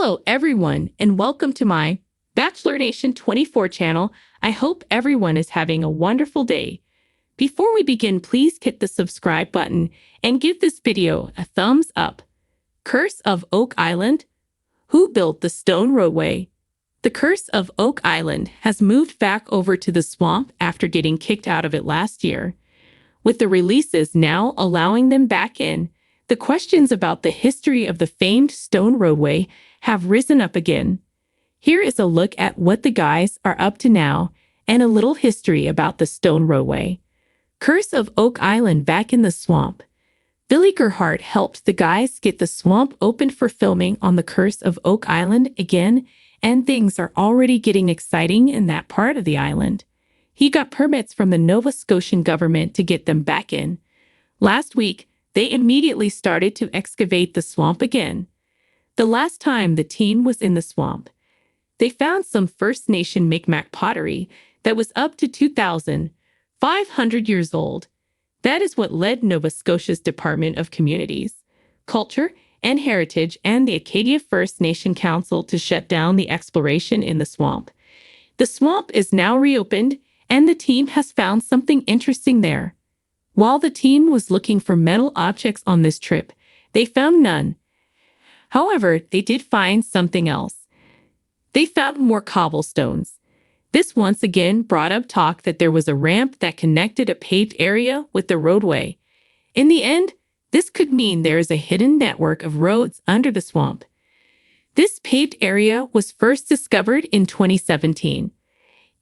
Hello, everyone, and welcome to my Bachelor Nation 24 channel. I hope everyone is having a wonderful day. Before we begin, please hit the subscribe button and give this video a thumbs up. Curse of Oak Island. Who built the stone roadway? The Curse of Oak Island has moved back over to the swamp after getting kicked out of it last year. With the releases now allowing them back in, the questions about the history of the famed stone roadway have risen up again. Here is a look at what the guys are up to now and a little history about the stone roadway. Curse of Oak Island back in the swamp. Billy Gerhardt helped the guys get the swamp opened for filming on the Curse of Oak Island again, and things are already getting exciting in that part of the island. He got permits from the Nova Scotian government to get them back in. Last week, they immediately started to excavate the swamp again. The last time the team was in the swamp, they found some First Nation Mi'kmaq pottery that was up to 2,500 years old. That is what led Nova Scotia's Department of Communities, Culture and Heritage and the Acadia First Nation Council to shut down the exploration in the swamp. The swamp is now reopened, and the team has found something interesting there. While the team was looking for metal objects on this trip, they found none. However, they did find something else. They found more cobblestones. This once again brought up talk that there was a ramp that connected a paved area with the roadway. In the end, this could mean there is a hidden network of roads under the swamp. This paved area was first discovered in 2017.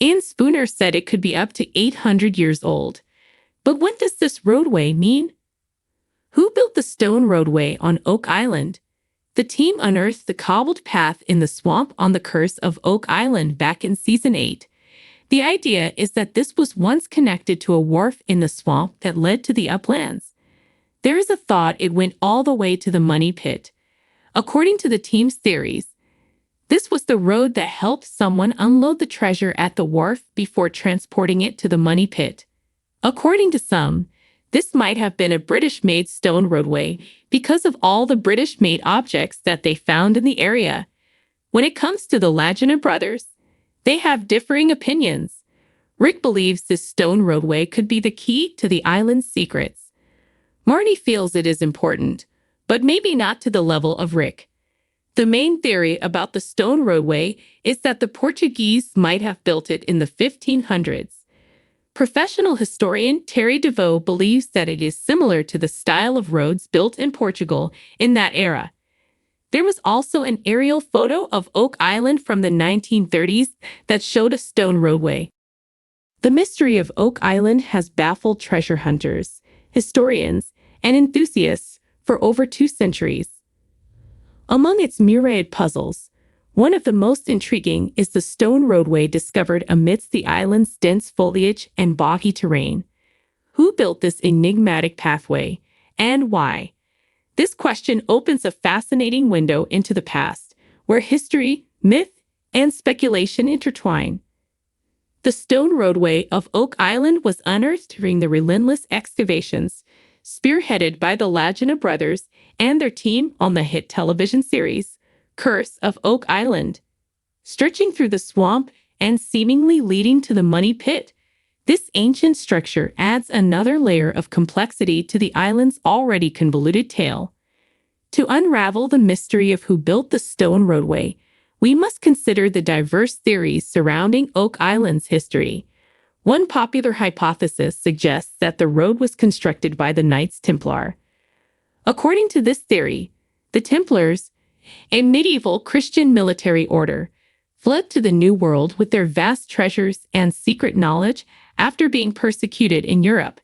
Ian Spooner said it could be up to 800 years old. But what does this roadway mean? Who built the stone roadway on Oak Island? The team unearthed the cobbled path in the swamp on the Curse of Oak Island back in Season 8. The idea is that this was once connected to a wharf in the swamp that led to the uplands. There is a thought it went all the way to the money pit. According to the team's theories, this was the road that helped someone unload the treasure at the wharf before transporting it to the money pit. According to some, this might have been a British-made stone roadway because of all the British-made objects that they found in the area. When it comes to the Lagina brothers, they have differing opinions. Rick believes this stone roadway could be the key to the island's secrets. Marnie feels it is important, but maybe not to the level of Rick. The main theory about the stone roadway is that the Portuguese might have built it in the 1500s. Professional historian Terry DeVoe believes that it is similar to the style of roads built in Portugal in that era. There was also an aerial photo of Oak Island from the 1930s that showed a stone roadway. The mystery of Oak Island has baffled treasure hunters, historians, and enthusiasts for over 2 centuries. Among its myriad puzzles, one of the most intriguing is the stone roadway discovered amidst the island's dense foliage and boggy terrain. Who built this enigmatic pathway, and why? This question opens a fascinating window into the past, where history, myth, and speculation intertwine. The stone roadway of Oak Island was unearthed during the relentless excavations, spearheaded by the Lagina brothers and their team on the hit television series, Curse of Oak Island. Stretching through the swamp and seemingly leading to the money pit, this ancient structure adds another layer of complexity to the island's already convoluted tale. To unravel the mystery of who built the stone roadway, we must consider the diverse theories surrounding Oak Island's history. One popular hypothesis suggests that the road was constructed by the Knights Templar. According to this theory, the Templars, a medieval Christian military order, fled to the New World with their vast treasures and secret knowledge after being persecuted in Europe.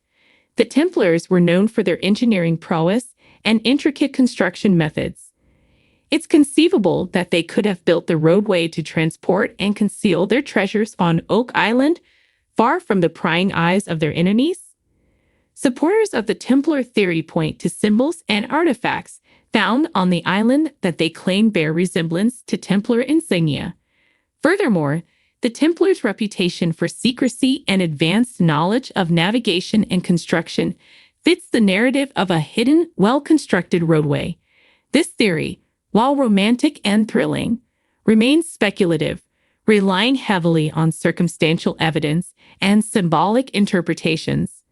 The Templars were known for their engineering prowess and intricate construction methods. It's conceivable that they could have built the roadway to transport and conceal their treasures on Oak Island, far from the prying eyes of their enemies. Supporters of the Templar theory point to symbols and artifacts found on the island that they claim bear resemblance to Templar insignia. Furthermore, the Templars' reputation for secrecy and advanced knowledge of navigation and construction fits the narrative of a hidden, well-constructed roadway. This theory, while romantic and thrilling, remains speculative, relying heavily on circumstantial evidence and symbolic interpretations.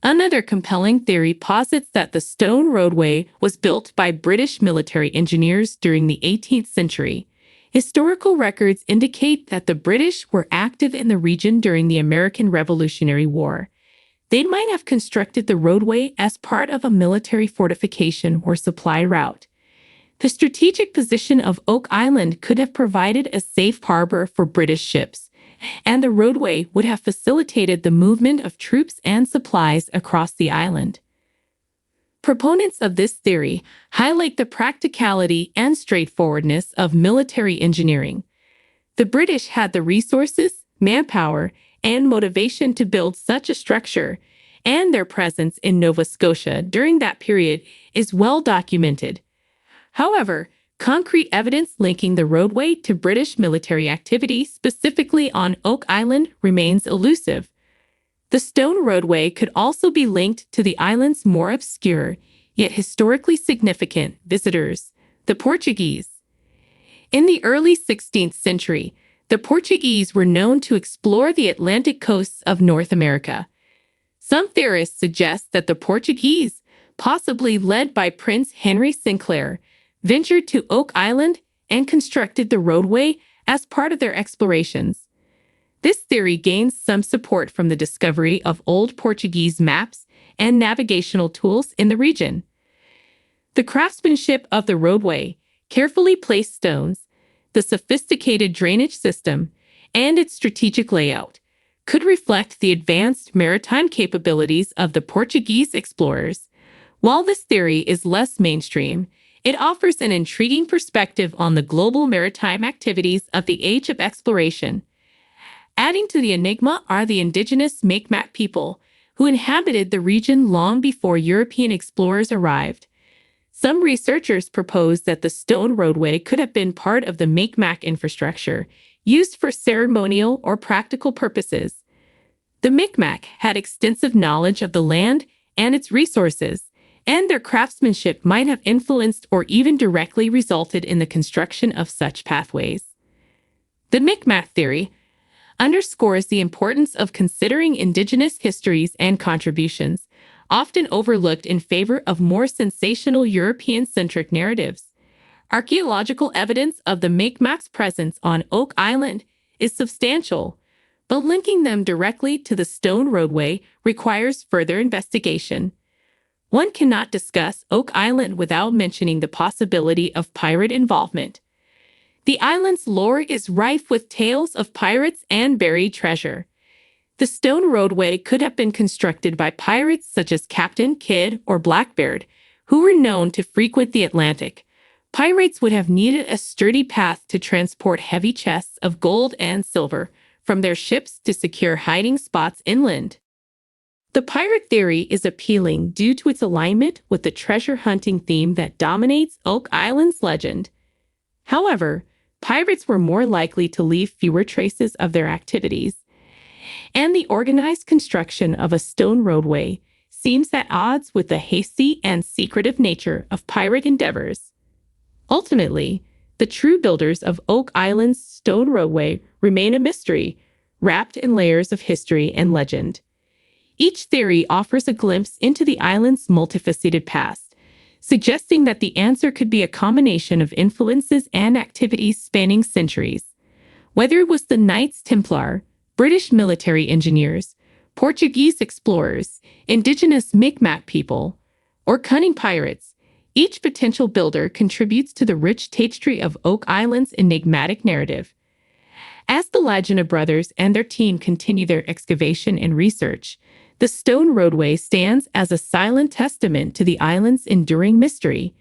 Another compelling theory posits that the stone roadway was built by British military engineers during the 18th century. Historical records indicate that the British were active in the region during the American Revolutionary War. They might have constructed the roadway as part of a military fortification or supply route. The strategic position of Oak Island could have provided a safe harbor for British ships, and the roadway would have facilitated the movement of troops and supplies across the island. Proponents of this theory highlight the practicality and straightforwardness of military engineering. The British had the resources, manpower, and motivation to build such a structure, and their presence in Nova Scotia during that period is well documented. However, concrete evidence linking the roadway to British military activity, specifically on Oak Island, remains elusive. The stone roadway could also be linked to the island's more obscure, yet historically significant visitors, the Portuguese. In the early 16th century, the Portuguese were known to explore the Atlantic coasts of North America. Some theorists suggest that the Portuguese, possibly led by Prince Henry Sinclair, ventured to Oak Island and constructed the roadway as part of their explorations. This theory gains some support from the discovery of old Portuguese maps and navigational tools in the region. The craftsmanship of the roadway, carefully placed stones, the sophisticated drainage system, and its strategic layout could reflect the advanced maritime capabilities of the Portuguese explorers. While this theory is less mainstream, it offers an intriguing perspective on the global maritime activities of the Age of Exploration. Adding to the enigma are the indigenous Mi'kmaq people, who inhabited the region long before European explorers arrived. Some researchers propose that the stone roadway could have been part of the Mi'kmaq infrastructure, used for ceremonial or practical purposes. The Mi'kmaq had extensive knowledge of the land and its resources, and their craftsmanship might have influenced or even directly resulted in the construction of such pathways. The Mi'kmaq theory underscores the importance of considering indigenous histories and contributions, often overlooked in favor of more sensational European-centric narratives. Archaeological evidence of the Mi'kmaq's presence on Oak Island is substantial, but linking them directly to the stone roadway requires further investigation. One cannot discuss Oak Island without mentioning the possibility of pirate involvement. The island's lore is rife with tales of pirates and buried treasure. The stone roadway could have been constructed by pirates such as Captain Kidd or Blackbeard, who were known to frequent the Atlantic. Pirates would have needed a sturdy path to transport heavy chests of gold and silver from their ships to secure hiding spots inland. The pirate theory is appealing due to its alignment with the treasure hunting theme that dominates Oak Island's legend. However, pirates were more likely to leave fewer traces of their activities, and the organized construction of a stone roadway seems at odds with the hasty and secretive nature of pirate endeavors. Ultimately, the true builders of Oak Island's stone roadway remain a mystery, wrapped in layers of history and legend. Each theory offers a glimpse into the island's multifaceted past, suggesting that the answer could be a combination of influences and activities spanning centuries. Whether it was the Knights Templar, British military engineers, Portuguese explorers, indigenous Mi'kmaq people, or cunning pirates, each potential builder contributes to the rich tapestry of Oak Island's enigmatic narrative. As the Lagina brothers and their team continue their excavation and research, the stone roadway stands as a silent testament to the island's enduring mystery.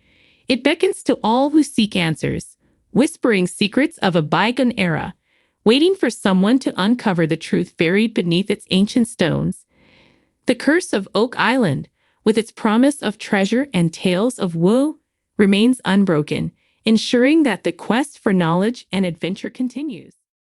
It beckons to all who seek answers, whispering secrets of a bygone era, waiting for someone to uncover the truth buried beneath its ancient stones. The curse of Oak Island, with its promise of treasure and tales of woe, remains unbroken, ensuring that the quest for knowledge and adventure continues.